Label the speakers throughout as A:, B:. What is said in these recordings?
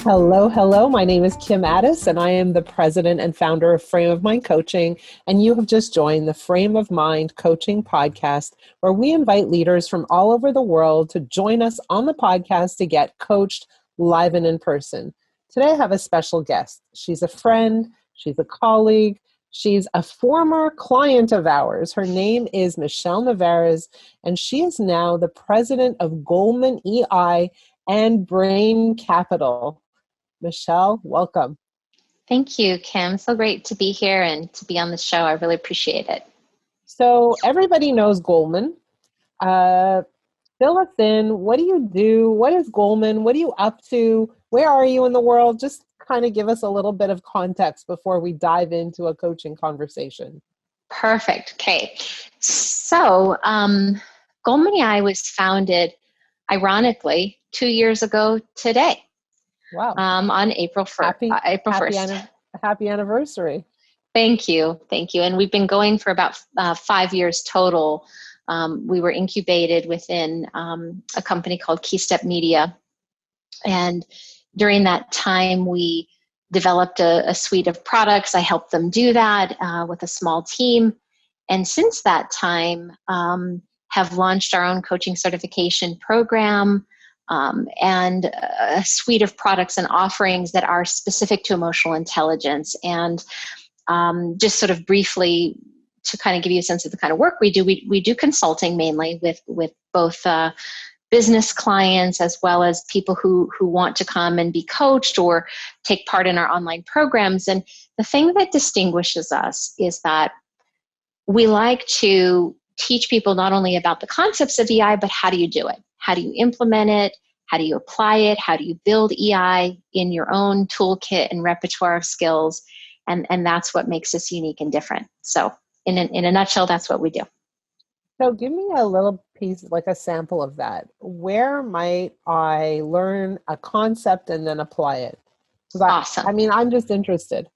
A: Hello, hello. My name is Kim Addis, and I am the president and founder of Frame of Mind Coaching. And you have just joined the Frame of Mind Coaching podcast, where we invite leaders from all over the world to join us on the podcast to get coached live and in person. Today, I have a special guest. She's a friend, she's a colleague, she's a former client of ours. Her name is Michele Nevarez, and she is now the president of Goleman EI and Brain Capital. Michele, welcome.
B: Thank you, Kim. So great to be here and to be on the show. I really appreciate it.
A: So everybody knows Goleman. Fill us in. What do you do? What is Goleman? What are you up to? Where are you in the world? Just kind of give us a little bit of context before we dive into a coaching conversation.
B: Perfect. Okay. So Goleman AI was founded, ironically, 2 years ago today.
A: Wow.
B: On April 1st.
A: Happy anniversary.
B: Thank you. And we've been going for about 5 years total. We were incubated within a company called Keystep Media. And during that time, we developed a suite of products. I helped them do that with a small team. And since that time, have launched our own coaching certification program, and a suite of products and offerings that are specific to emotional intelligence. And just sort of briefly, to kind of give you a sense of the kind of work we do consulting mainly with both business clients as well as people who want to come and be coached or take part in our online programs. And the thing that distinguishes us is that we like to teach people not only about the concepts of EI, but how do you do it? How do you implement it? How do you apply it? How do you build EI in your own toolkit and repertoire of skills? And that's what makes us unique and different. So in a nutshell, that's what we do.
A: So give me a little piece, like a sample of that. Where might I learn a concept and then apply it?
B: Awesome.
A: I'm just interested.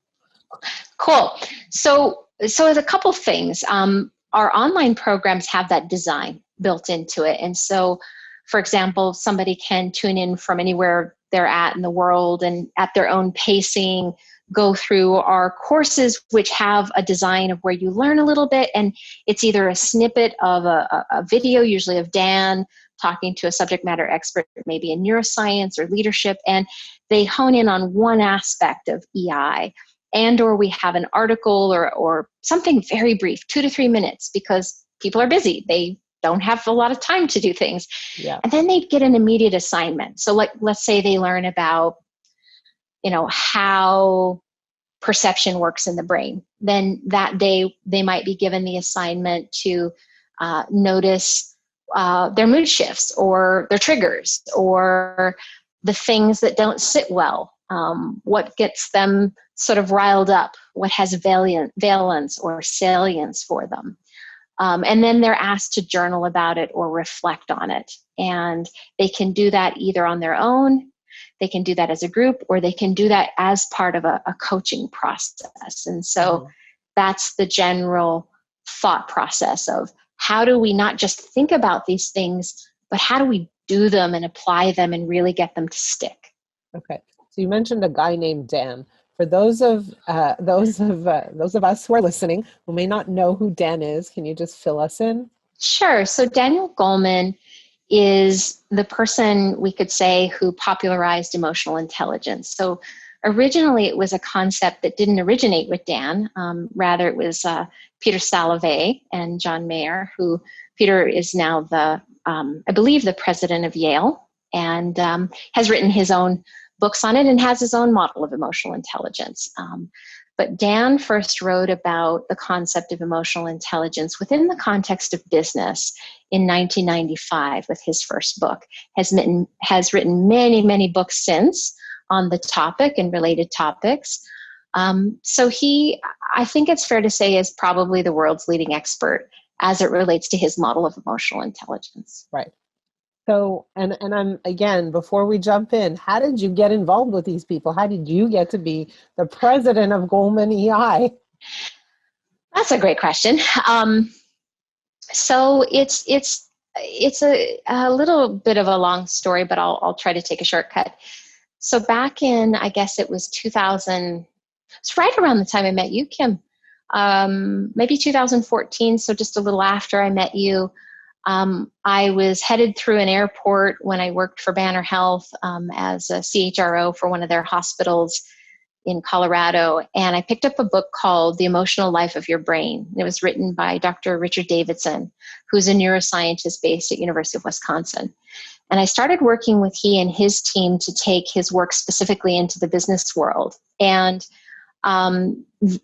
B: Cool. So there's a couple things. Our online programs have that design built into it. And so, for example, somebody can tune in from anywhere they're at in the world and at their own pacing, go through our courses, which have a design of where you learn a little bit. And it's either a snippet of a video, usually of Dan talking to a subject matter expert, maybe in neuroscience or leadership, and they hone in on one aspect of EI. And or we have an article or something very brief, 2 to 3 minutes, because people are busy. They don't have a lot of time to do things.
A: Yeah.
B: And then they get an immediate assignment. So let's say they learn about, how perception works in the brain. Then that day they might be given the assignment to notice their mood shifts or their triggers or the things that don't sit well. What gets them sort of riled up, what has valence or salience for them. And then they're asked to journal about it or reflect on it. And they can do that either on their own, they can do that as a group, or they can do that as part of a coaching process. And so that's the general thought process of how do we not just think about these things, but how do we do them and apply them and really get them to stick?
A: Okay. So you mentioned a guy named Dan. For those of us who are listening who may not know who Dan is, can you just fill us in?
B: Sure. So Daniel Goleman is the person, we could say, who popularized emotional intelligence. So originally it was a concept that didn't originate with Dan. Rather, it was Peter Salovey and John Mayer, who Peter is now I believe the president of Yale, and has written his own books on it and has his own model of emotional intelligence. But Dan first wrote about the concept of emotional intelligence within the context of business in 1995 with his first book. Has written many, many books since on the topic and related topics. So he, I think it's fair to say, is probably the world's leading expert as it relates to his model of emotional intelligence.
A: Right. So, and I'm, again, before we jump in, how did you get involved with these people? How did you get to be the president of Goleman EI?
B: That's a great question. So it's a little bit of a long story, but I'll try to take a shortcut. So back in, I guess it was 2000, it's right around the time I met you, Kim, maybe 2014. So just a little after I met you, I was headed through an airport when I worked for Banner Health as a CHRO for one of their hospitals in Colorado. And I picked up a book called The Emotional Life of Your Brain. It was written by Dr. Richard Davidson, who's a neuroscientist based at University of Wisconsin. And I started working with he and his team to take his work specifically into the business world. And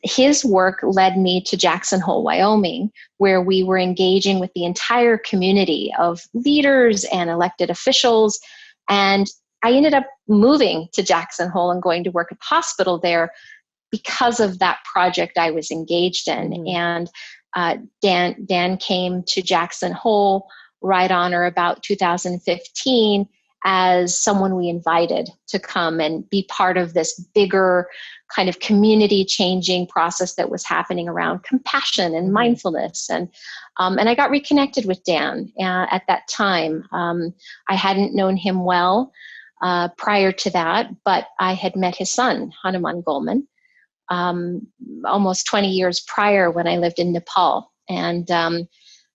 B: his work led me to Jackson Hole, Wyoming, where we were engaging with the entire community of leaders and elected officials. And I ended up moving to Jackson Hole and going to work at the hospital there because of that project I was engaged in. Mm-hmm. And Dan came to Jackson Hole right on or about 2015 as someone we invited to come and be part of this bigger kind of community changing process that was happening around compassion and mindfulness. And I got reconnected with Dan at that time. I hadn't known him well prior to that, but I had met his son, Hanuman Goleman, almost 20 years prior when I lived in Nepal. And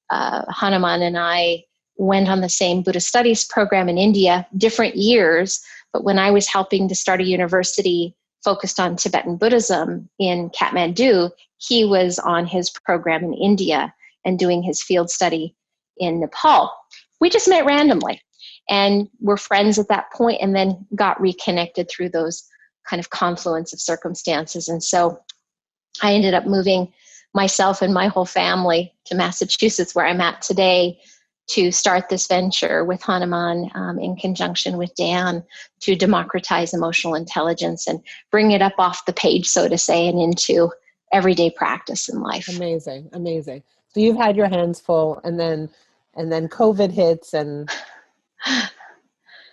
B: Hanuman and I went on the same Buddhist studies program in India, different years, but when I was helping to start a university focused on Tibetan Buddhism in Kathmandu, he was on his program in India and doing his field study in Nepal. We just met randomly and were friends at that point, and then got reconnected through those kind of confluence of circumstances. And so I ended up moving myself and my whole family to Massachusetts, where I'm at today, to start this venture with Hanuman in conjunction with Dan to democratize emotional intelligence and bring it up off the page, so to say, and into everyday practice in life.
A: Amazing, amazing. So you've had your hands full, and then COVID hits, and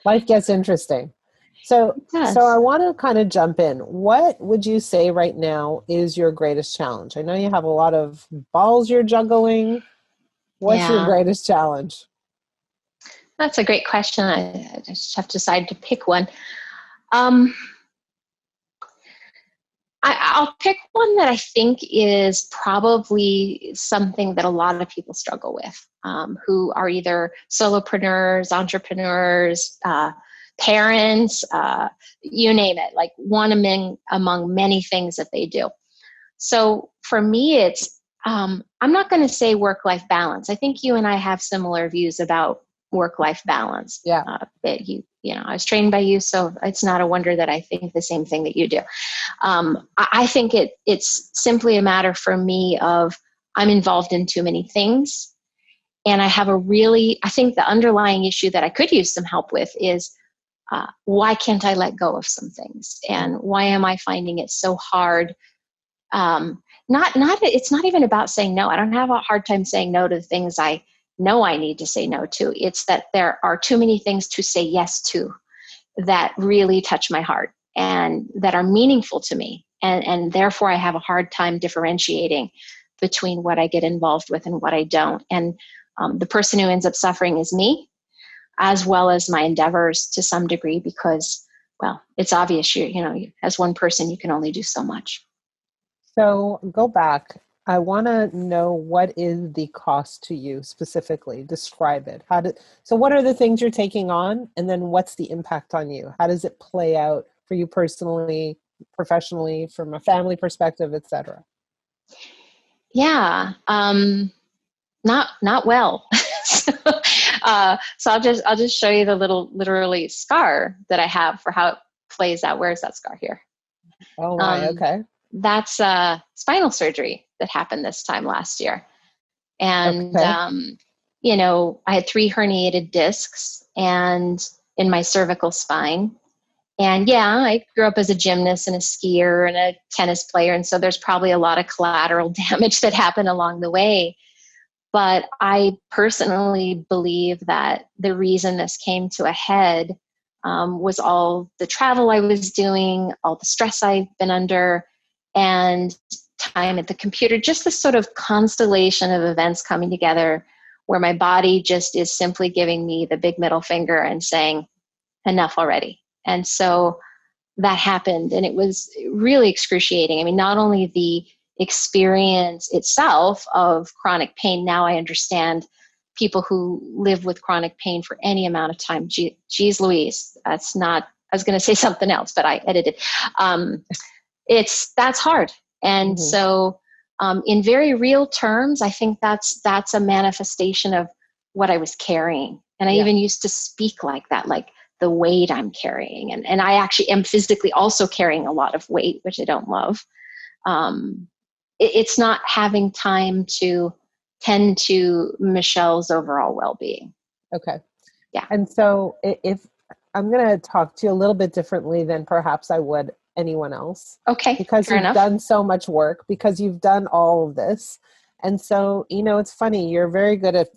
A: life gets interesting. So I want to kind of jump in. What would you say right now is your greatest challenge? I know you have a lot of balls you're juggling. What's your greatest challenge?
B: That's a great question. I just have to decide to pick one. I'll pick one that I think is probably something that a lot of people struggle with, who are either solopreneurs, entrepreneurs, parents, you name it, like one among many things that they do. So for me, it's, I'm not going to say work-life balance. I think you and I have similar views about work-life balance.
A: Yeah.
B: That I was trained by you, so it's not a wonder that I think the same thing that you do. I think it's simply a matter for me of I'm involved in too many things. And I have I think the underlying issue that I could use some help with is why can't I let go of some things? And why am I finding it so hard? It's not even about saying no. I don't have a hard time saying no to the things I know I need to say no to. It's that there are too many things to say yes to that really touch my heart and that are meaningful to me. And therefore I have a hard time differentiating between what I get involved with and what I don't. And the person who ends up suffering is me, as well as my endeavors to some degree, because, well, it's obvious as one person, you can only do so much.
A: So go back. I want to know, what is the cost to you specifically? Describe it. So what are the things you're taking on? And then what's the impact on you? How does it play out for you personally, professionally, from a family perspective, et cetera?
B: Yeah. Not well. So I'll just show you the little, literally, scar that I have for how it plays out. Where's that scar here?
A: Oh my, okay.
B: That's spinal surgery that happened this time last year. And, okay. I had 3 herniated discs and in my cervical spine. And yeah, I grew up as a gymnast and a skier and a tennis player. And so there's probably a lot of collateral damage that happened along the way. But I personally believe that the reason this came to a head was all the travel I was doing, all the stress I've been under, and time at the computer, just this sort of constellation of events coming together where my body just is simply giving me the big middle finger and saying, enough already. And so that happened, and it was really excruciating. I mean, not only the experience itself of chronic pain, now I understand people who live with chronic pain for any amount of time. Geez Louise, that's not, I was going to say something else, but I edited. That's hard. And so in very real terms, I think that's a manifestation of what I was carrying. And I even used to speak like that, like the weight I'm carrying. And I actually am physically also carrying a lot of weight, which I don't love. It's not having time to tend to Michelle's overall well-being.
A: Okay.
B: Yeah.
A: And so if I'm going to talk to you a little bit differently than perhaps I would anyone else.
B: Okay.
A: Because you've done so much work, because you've done all of this. And so, it's funny, you're very good at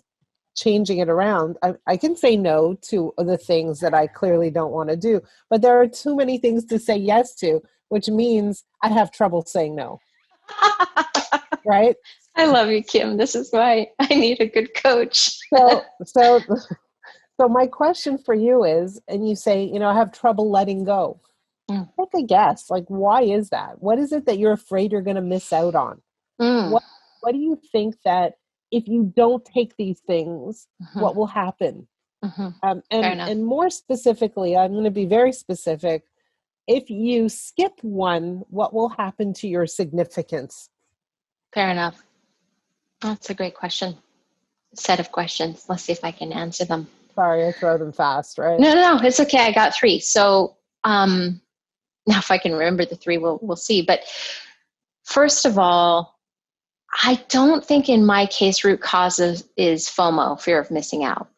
A: changing it around. I can say no to the things that I clearly don't want to do, but there are too many things to say yes to, which means I have trouble saying no. Right?
B: I love you, Kim. This is why I need a good coach.
A: So my question for you is, and you say, I have trouble letting go. Take a guess. Like, why is that? What is it that you're afraid you're going to miss out on? What do you think that if you don't take these things, what will happen? And more specifically, I'm going to be very specific. If you skip one, what will happen to your significance?
B: Fair enough. That's a great question. Set of questions. Let's see if I can answer them.
A: Sorry, I throw them fast, right?
B: No, it's okay. I got 3. So now if I can remember the 3, we'll see. But first of all, I don't think in my case root cause is FOMO, fear of missing out.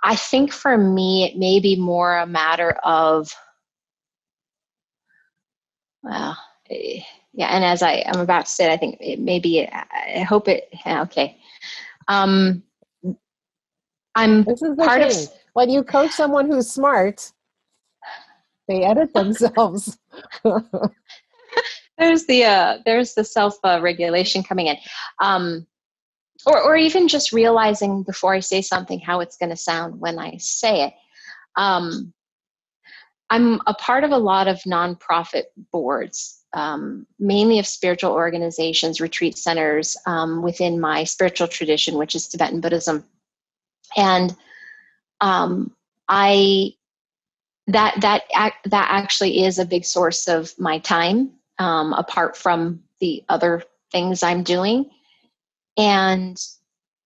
B: I think for me, it may be more a matter of, well, yeah. And as I'm about to say, I think it may be, I hope it, okay. I'm
A: this is the
B: part
A: thing.
B: of,
A: when you coach someone who's smart, they edit themselves.
B: there's the self regulation coming in, or even just realizing before I say something how it's going to sound when I say it. I'm a part of a lot of nonprofit boards, mainly of spiritual organizations, retreat centers within my spiritual tradition, which is Tibetan Buddhism, and that actually is a big source of my time, apart from the other things I'm doing. And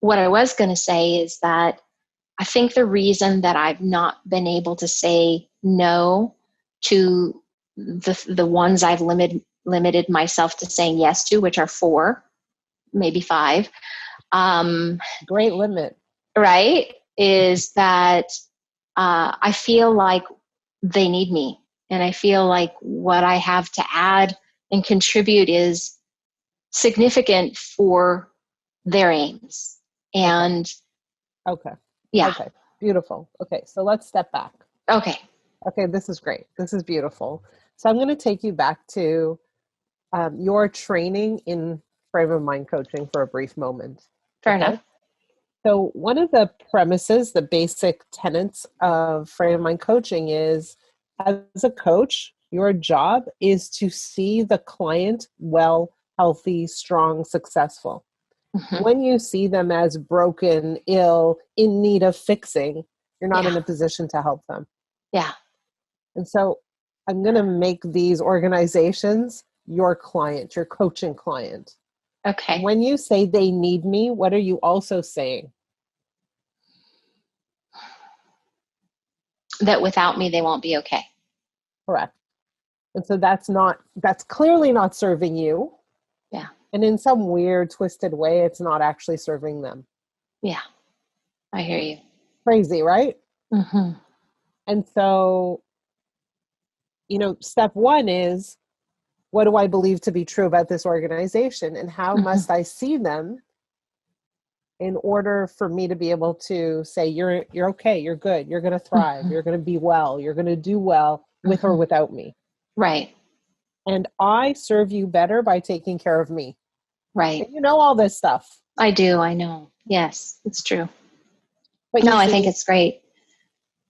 B: what I was going to say is that I think the reason that I've not been able to say no to the ones I've limited myself to saying yes to, which are 4, maybe 5.
A: Great limit.
B: Right? Is that I feel like they need me. And I feel like what I have to add and contribute is significant for their aims. And
A: okay.
B: Yeah.
A: Okay. Beautiful. Okay. So let's step back.
B: Okay.
A: Okay. This is great. This is beautiful. So I'm going to take you back to your training in frame of mind coaching for a brief moment.
B: Fair enough.
A: So one of the premises, the basic tenets of frame of mind coaching is, as a coach, your job is to see the client well, healthy, strong, successful. When you see them as broken, ill, in need of fixing, you're not in a position to help them.
B: Yeah.
A: And so I'm going to make these organizations your client, your coaching client.
B: Okay.
A: When you say they need me, what are you also saying?
B: That without me, they won't be okay.
A: Correct. And so that's clearly not serving you.
B: Yeah.
A: And in some weird, twisted way, it's not actually serving them.
B: Yeah. I hear you.
A: Crazy, right?
B: Mm-hmm.
A: And so, step 1 is, what do I believe to be true about this organization? And how must I see them in order for me to be able to say, you're okay, you're good, you're going to thrive, you're going to be well, you're going to do well with or without me.
B: Right.
A: And I serve you better by taking care of me.
B: Right.
A: And you know all this stuff.
B: I do. I know. Yes, it's true.
A: But
B: I think it's great.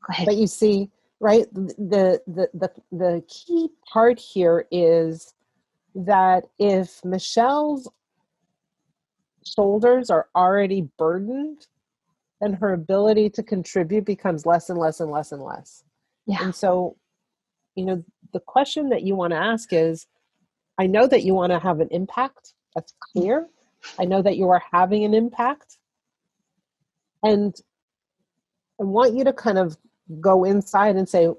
B: Go ahead.
A: But you see, right? The key part here is that if Michelle's shoulders are already burdened, then her ability to contribute becomes less and less and less and less.
B: Yeah.
A: And so, the question that you want to ask is, I know that you want to have an impact. That's clear. I know that you are having an impact. And I want you to kind of go inside and say,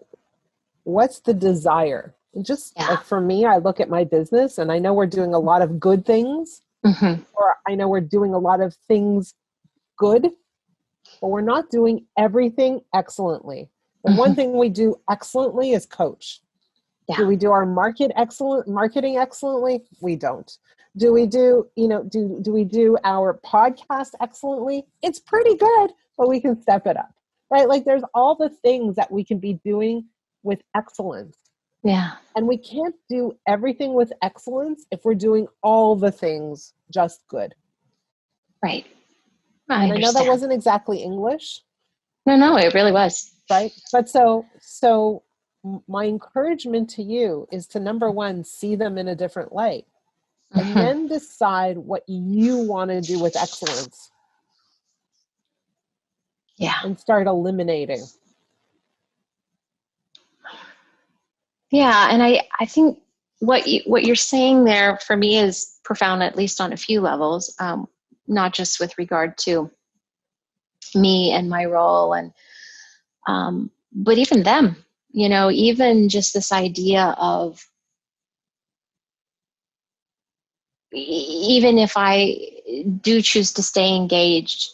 A: what's the desire? And just
B: Yeah.
A: like for me, I look at my business and I know we're doing a lot of good things, or I know we're doing a lot of things good, but we're not doing everything excellently. The one thing we do excellently is coach.
B: Yeah.
A: Do we do our marketing excellently? We don't. Do we do, do we do our podcast excellently? It's pretty good, but we can step it up, right? Like there's all the things that we can be doing with excellence.
B: Yeah.
A: And we can't do everything with excellence if we're doing all the things just good.
B: Right.
A: And I know that wasn't exactly English.
B: No, it really was.
A: Right. But so my encouragement to you is to, number one, see them in a different light, and then decide what you want to do with excellence.
B: Yeah.
A: And start eliminating.
B: Yeah. And I think what you're saying there for me is profound, at least on a few levels, not just with regard to me and my role, and but even them, even just this idea of, even if I do choose to stay engaged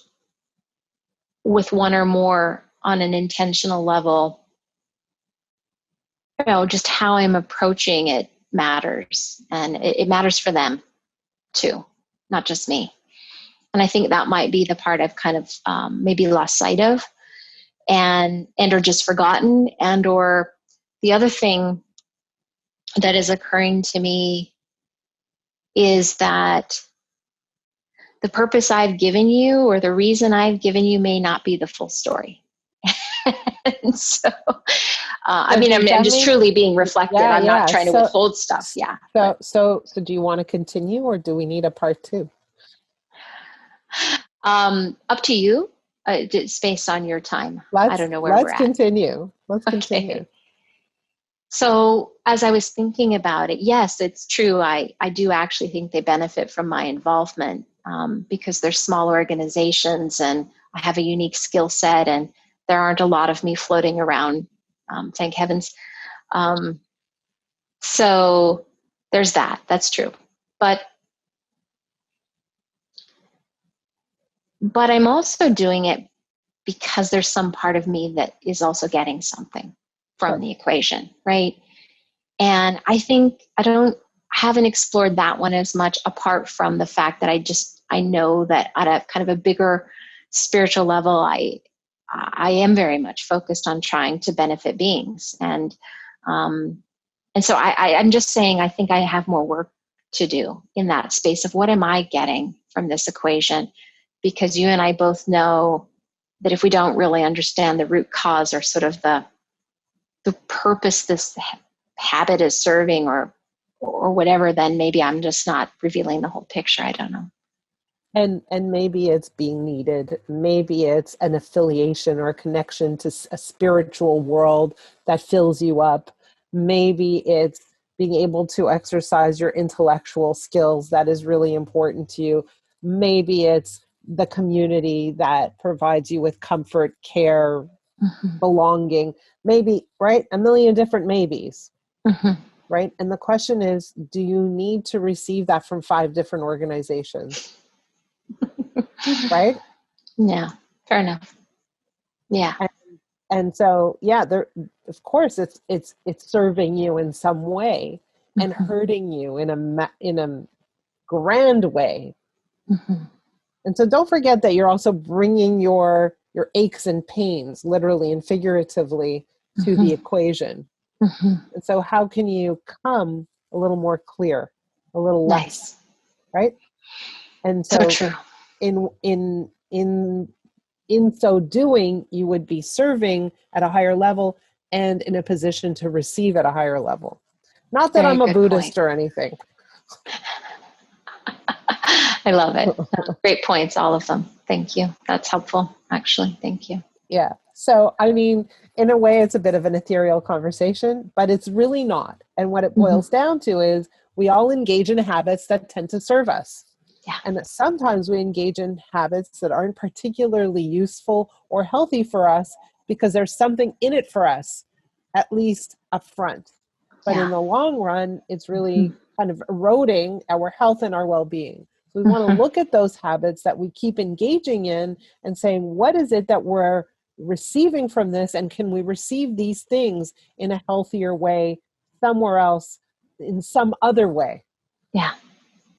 B: with one or more on an intentional level, just how I'm approaching it matters, and it matters for them too, not just me. And I think that might be the part I've kind of maybe lost sight of, and or just forgotten. And or the other thing that is occurring to me is that the purpose I've given you, or the reason I've given you, may not be the full story. And so, I'm just truly being reflective.
A: Yeah,
B: I'm not trying to withhold stuff. Yeah.
A: So do you want to continue, or do we need a part two?
B: Up to you. It's based on your time. I don't know where we're at.
A: Continue. Let's
B: Okay.
A: continue.
B: So as I was thinking about it, yes, it's true. I do actually think they benefit from my involvement, because they're small organizations and I have a unique skill set, and there aren't a lot of me floating around, thank heavens. So there's that. That's true. But I'm also doing it because there's some part of me that is also getting something from the equation, right? And I think haven't explored that one as much, apart from the fact that I know that at a kind of a bigger spiritual level, I am very much focused on trying to benefit beings. And so I'm just saying, I think I have more work to do in that space of what am I getting from this equation? Because you and I both know that if we don't really understand the root cause, or sort of the purpose this habit is serving, or whatever, then maybe I'm just not revealing the whole picture. I don't know.
A: And maybe it's being needed. Maybe it's an affiliation or a connection to a spiritual world that fills you up. Maybe it's being able to exercise your intellectual skills that is really important to you. Maybe it's the community that provides you with comfort, care, belonging. Maybe, right? A million different maybes. Right? And the question is, do you need to receive that from 5 different organizations? Right?
B: Yeah, fair enough. Yeah.
A: And so, yeah, there, of course, it's serving you in some way and hurting you in a grand way. And so, don't forget that you're also bringing your aches and pains, literally and figuratively, to the equation. And so, how can you come a little more clear, a little less, right? And so
B: true.
A: In so doing, you would be serving at a higher level, and in a position to receive at a higher level. Not that
B: Very
A: I'm a
B: good
A: Buddhist
B: point.
A: or anything.
B: I love it. Great points, all of them. Thank you. That's helpful, actually. Thank you.
A: Yeah. So, I mean, in a way, it's a bit of an ethereal conversation, but it's really not. And what it
B: Mm-hmm.
A: boils down to is we all engage in habits that tend to serve us.
B: Yeah.
A: And that sometimes we engage in habits that aren't particularly useful or healthy for us because there's something in it for us, at least up front. But in
B: Yeah.
A: the long run, it's
B: Mm-hmm.
A: really kind of eroding our health and our well-being. So we want to
B: Mm-hmm.
A: look at those habits that we keep engaging in and saying, what is it that we're receiving from this? And can we receive these things in a healthier way somewhere else, in some other way?
B: Yeah.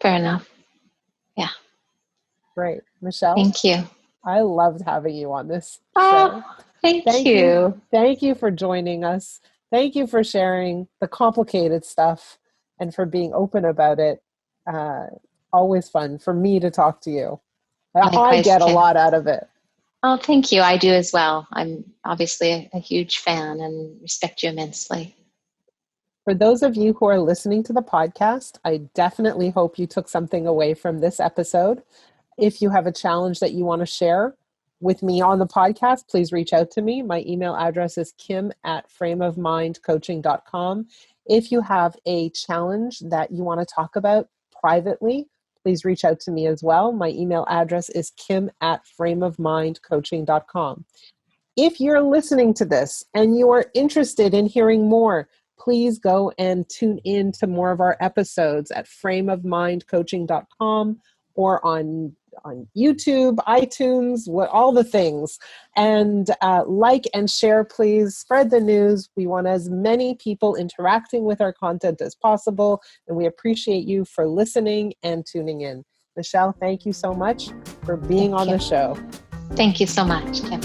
B: Fair enough. Yeah.
A: Great. Michele,
B: Thank you.
A: I loved having you on this show.
B: Oh, thank
A: Thank you.
B: you.
A: Thank you for joining us. Thank you for sharing the complicated stuff and for being open about it. Uh, Always fun for me to talk to you. I
B: Likewise,
A: get a
B: Kim.
A: lot out of it.
B: Oh, thank you. I do as well. I'm obviously a huge fan and respect you immensely.
A: For those of you who are listening to the podcast, I definitely hope you took something away from this episode. If you have a challenge that you want to share with me on the podcast, please reach out to me. My email address is kim@frameofmindcoaching.com. If you have a challenge that you want to talk about privately, please reach out to me as well. My email address is kim@frameofmindcoaching.com. If you're listening to this and you are interested in hearing more, please go and tune in to more of our episodes at frameofmindcoaching.com or on YouTube, iTunes, all the things. And like and share, please. Spread the news. We want as many people interacting with our content as possible. And we appreciate you for listening and tuning in. Michele, thank you so much for being
B: Thank
A: on
B: you.
A: the show.
B: Thank you so much, Kim.